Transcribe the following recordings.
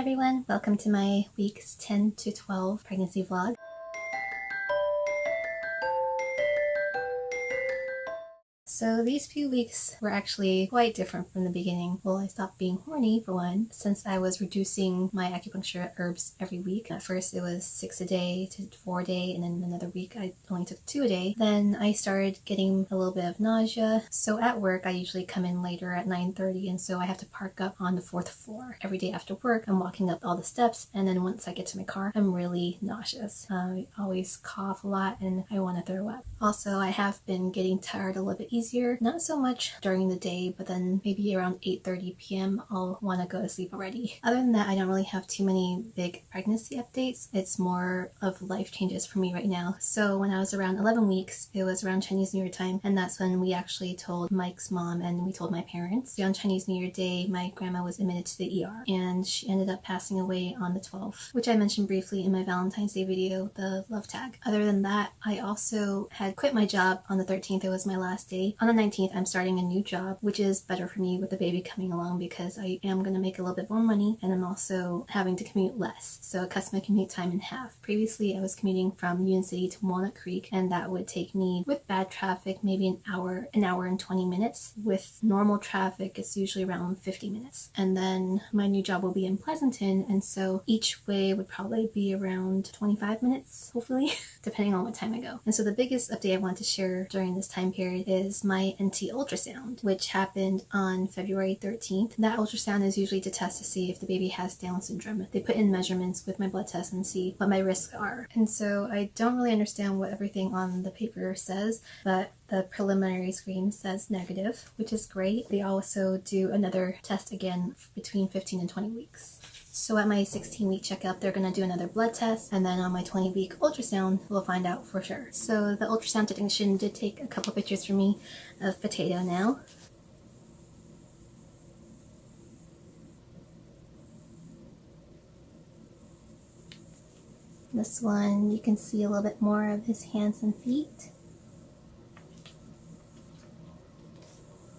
everyone, welcome to my weeks 10 to 12 pregnancy vlog. So these few weeks were actually quite different from the beginning. Well, I stopped being horny for one, since I was reducing my acupuncture herbs every week. At first it was 6 a day to 4 a day, and then another week I only took 2 a day. Then I started getting a little bit of nausea. So at work I usually come in later at 9:30, and so I have to park up on the 4th floor. Every day after work I'm walking up all the steps, and then once I get to my car I'm really nauseous. I always cough a lot and I want to throw up. Also, I have been getting tired a little bit easier. Not so much during the day, but then maybe around 8:30 p.m. I'll want to go to sleep already. Other than that, I don't really have too many big pregnancy updates. It's more of life changes for me right now. So when I was around 11 weeks, it was around Chinese New Year time, and that's when we actually told Mike's mom and we told my parents. On Chinese New Year Day, my grandma was admitted to the ER, and she ended up passing away on the 12th, which I mentioned briefly in my Valentine's Day video, the love tag. Other than that, I also had quit my job on the 13th. It was my last day. On the 19th, I'm starting a new job, which is better for me with the baby coming along because I am going to make a little bit more money, and I'm also having to commute less. So it cuts my commute time in half. Previously, I was commuting from Union City to Walnut Creek, and that would take me, with bad traffic, maybe an hour and 20 minutes. With normal traffic, it's usually around 50 minutes. And then my new job will be in Pleasanton, and so each way would probably be around 25 minutes, hopefully, depending on what time I go. And so the biggest update I want to share during this time period is my NT ultrasound, which happened on February 13th. That ultrasound is usually to test to see if the baby has Down syndrome. They put in measurements with my blood test and see what my risks are. And so I don't really understand what everything on the paper says, but the preliminary screen says negative, which is great. They also do another test again between 15 and 20 weeks. So at my 16-week checkup, they're going to do another blood test, and then on my 20-week ultrasound, we'll find out for sure. So the ultrasound technician did take a couple pictures for me of Potato now. This one, you can see a little bit more of his hands and feet.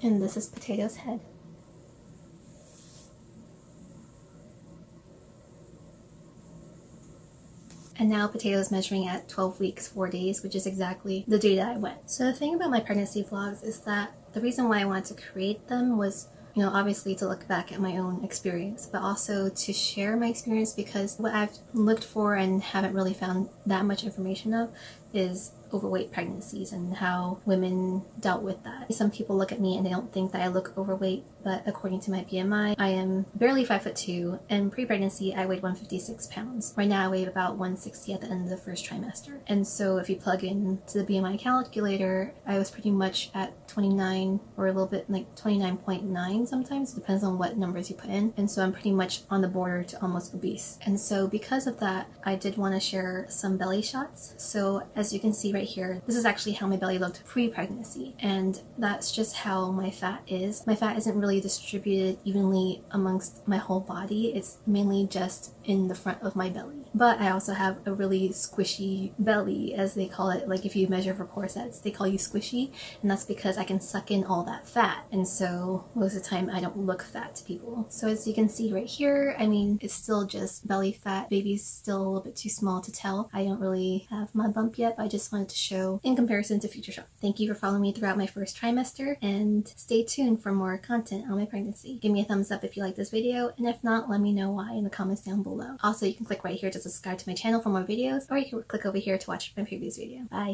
And this is Potato's head. And now Potato's measuring at 12 weeks, 4 days, which is exactly the day that I went. So the thing about my pregnancy vlogs is that the reason why I wanted to create them was, obviously to look back at my own experience, but also to share my experience, because what I've looked for and haven't really found that much information of is overweight pregnancies and how women dealt with that. Some people look at me and they don't think that I look overweight, but according to my BMI, I am barely 5'2", and pre-pregnancy I weighed 156 pounds. Right now I weigh about 160 at the end of the first trimester. And so if you plug in to the BMI calculator, I was pretty much at 29, or a little bit like 29.9 sometimes, it depends on what numbers you put in. And so I'm pretty much on the border to almost obese. And so because of that, I did want to share some belly shots. So as you can see right here, this is actually how my belly looked pre-pregnancy, and that's just how my fat is. My fat isn't really distributed evenly amongst my whole body. It's mainly just in the front of my belly. But I also have a really squishy belly, as they call it. Like if you measure for corsets, they call you squishy, and that's because I can suck in all that fat. And so most of the time I don't look fat to people. So as you can see right here, I mean, it's still just belly fat. Baby's still a little bit too small to tell. I don't really have my bump yet, but I just wanted to show in comparison to future shots. Thank you for following me throughout my first trimester, and stay tuned for more content on my pregnancy. Give me a thumbs up if you like this video, and if not, let me know why in the comments down below. Also, you can click right here to subscribe to my channel for more videos, or you can click over here to watch my previous video. Bye!